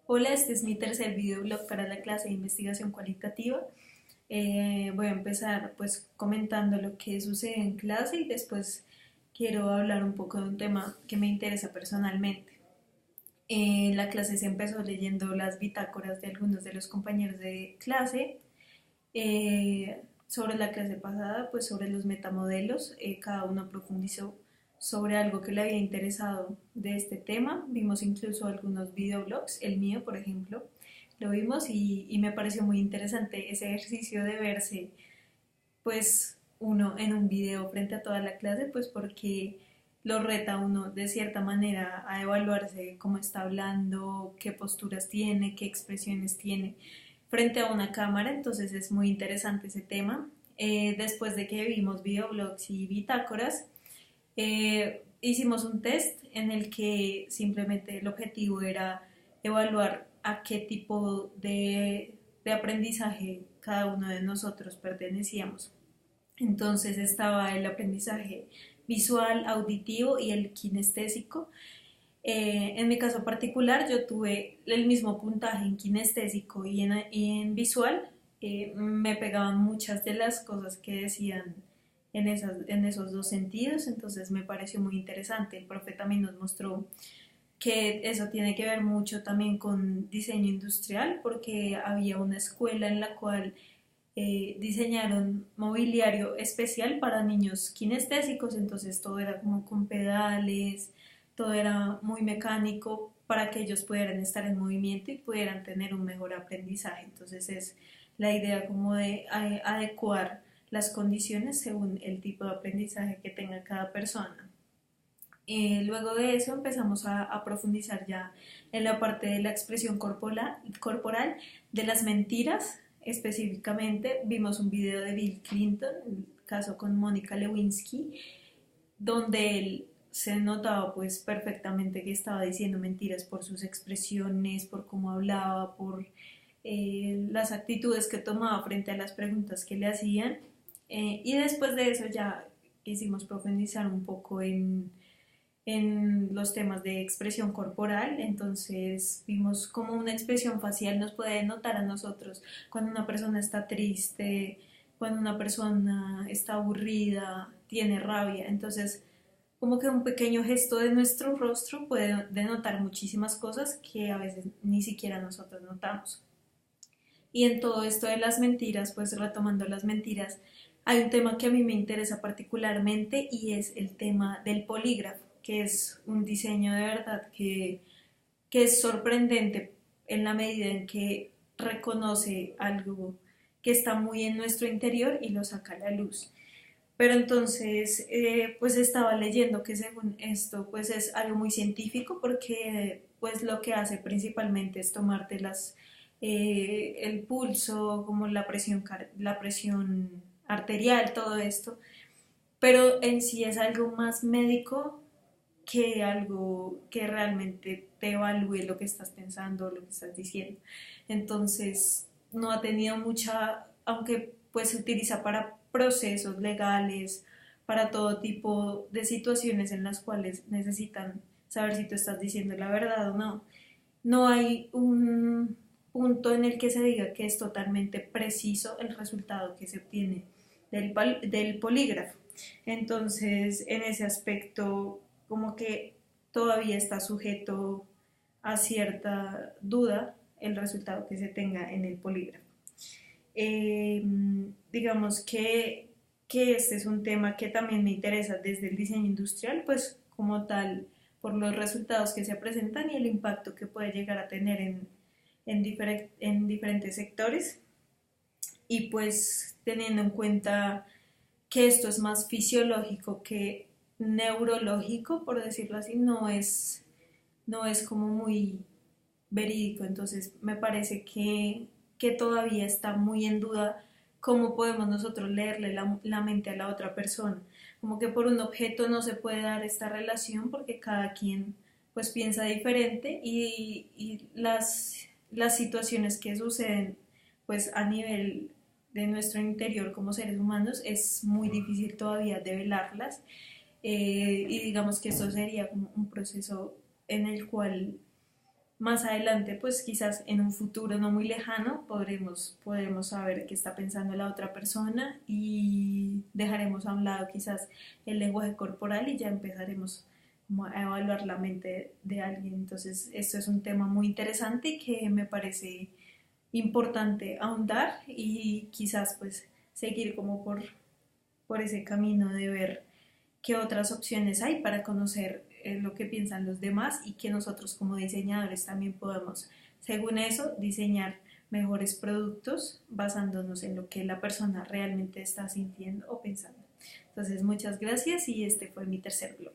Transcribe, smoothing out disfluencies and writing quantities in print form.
Hola, este es mi tercer videoblog para la clase de investigación cualitativa. Voy a empezar pues comentando lo que sucede en clase y después quiero hablar un poco de un tema que me interesa personalmente. La clase se empezó leyendo las bitácoras de algunos de los compañeros de clase. Sobre la clase pasada, pues sobre los metamodelos, cada uno profundizó sobre algo que le había interesado de este tema. Vimos incluso algunos videoblogs, el mío, por ejemplo, lo vimos y me pareció muy interesante ese ejercicio de verse, pues, uno en un video frente a toda la clase, pues porque lo reta a uno de cierta manera a evaluarse cómo está hablando, qué posturas tiene, qué expresiones tiene frente a una cámara, entonces es muy interesante ese tema. Después de que vimos videoblogs y bitácoras, hicimos un test en el que simplemente el objetivo era evaluar a qué tipo de aprendizaje cada uno de nosotros pertenecíamos. Entonces estaba el aprendizaje visual, auditivo y el kinestésico. En mi caso particular, yo tuve el mismo puntaje en kinestésico y en visual. Me pegaban muchas de las cosas que decían en esos dos sentidos, entonces me pareció muy interesante. El profe también nos mostró que eso tiene que ver mucho también con diseño industrial, porque había una escuela en la cual diseñaron mobiliario especial para niños kinestésicos, entonces todo era como con pedales, todo era muy mecánico para que ellos pudieran estar en movimiento y pudieran tener un mejor aprendizaje. Entonces es la idea como de adecuar las condiciones según el tipo de aprendizaje que tenga cada persona. Luego de eso empezamos a profundizar ya en la parte de la expresión corporal, de las mentiras. Específicamente vimos un video de Bill Clinton, el caso con Mónica Lewinsky, donde él se notaba pues perfectamente que estaba diciendo mentiras por sus expresiones, por cómo hablaba, por las actitudes que tomaba frente a las preguntas que le hacían. Y después de eso ya quisimos profundizar un poco en los temas de expresión corporal, entonces vimos cómo una expresión facial nos puede notar a nosotros cuando una persona está triste, cuando una persona está aburrida, tiene rabia, entonces como que un pequeño gesto de nuestro rostro puede denotar muchísimas cosas que a veces ni siquiera nosotros notamos. Y en todo esto de las mentiras, pues retomando las mentiras, hay un tema que a mí me interesa particularmente y es el tema del polígrafo, que es un diseño de verdad que es sorprendente en la medida en que reconoce algo que está muy en nuestro interior y lo saca a la luz. Pero entonces, pues estaba leyendo que según esto, pues es algo muy científico porque pues lo que hace principalmente es tomarte el pulso, como la presión arterial, todo esto, pero en sí es algo más médico que algo que realmente te evalúe lo que estás pensando, lo que estás diciendo. Entonces, no ha tenido mucha, aunque pues se utiliza para procesos legales, para todo tipo de situaciones en las cuales necesitan saber si tú estás diciendo la verdad o no. No hay un punto en el que se diga que es totalmente preciso el resultado que se obtiene del polígrafo. Entonces, en ese aspecto, como que todavía está sujeto a cierta duda el resultado que se tenga en el polígrafo. Eh, digamos que este es un tema que también me interesa desde el diseño industrial, pues como tal, por los resultados que se presentan y el impacto que puede llegar a tener en diferentes sectores. Y pues teniendo en cuenta que esto es más fisiológico que neurológico, por decirlo así, no es como muy verídico, entonces me parece que todavía está muy en duda cómo podemos nosotros leerle la mente a la otra persona, como que por un objeto no se puede dar esta relación porque cada quien pues piensa diferente y las situaciones que suceden pues a nivel de nuestro interior como seres humanos es muy difícil todavía develarlas y digamos que esto sería como un proceso en el cual más adelante, pues quizás en un futuro no muy lejano, podremos saber qué está pensando la otra persona y dejaremos a un lado quizás el lenguaje corporal y ya empezaremos como a evaluar la mente de alguien. Entonces, esto es un tema muy interesante y que me parece importante ahondar y quizás pues seguir como por ese camino de ver qué otras opciones hay para conocer lo que piensan los demás y que nosotros como diseñadores también podemos, según eso, diseñar mejores productos basándonos en lo que la persona realmente está sintiendo o pensando. Entonces, muchas gracias y este fue mi tercer blog.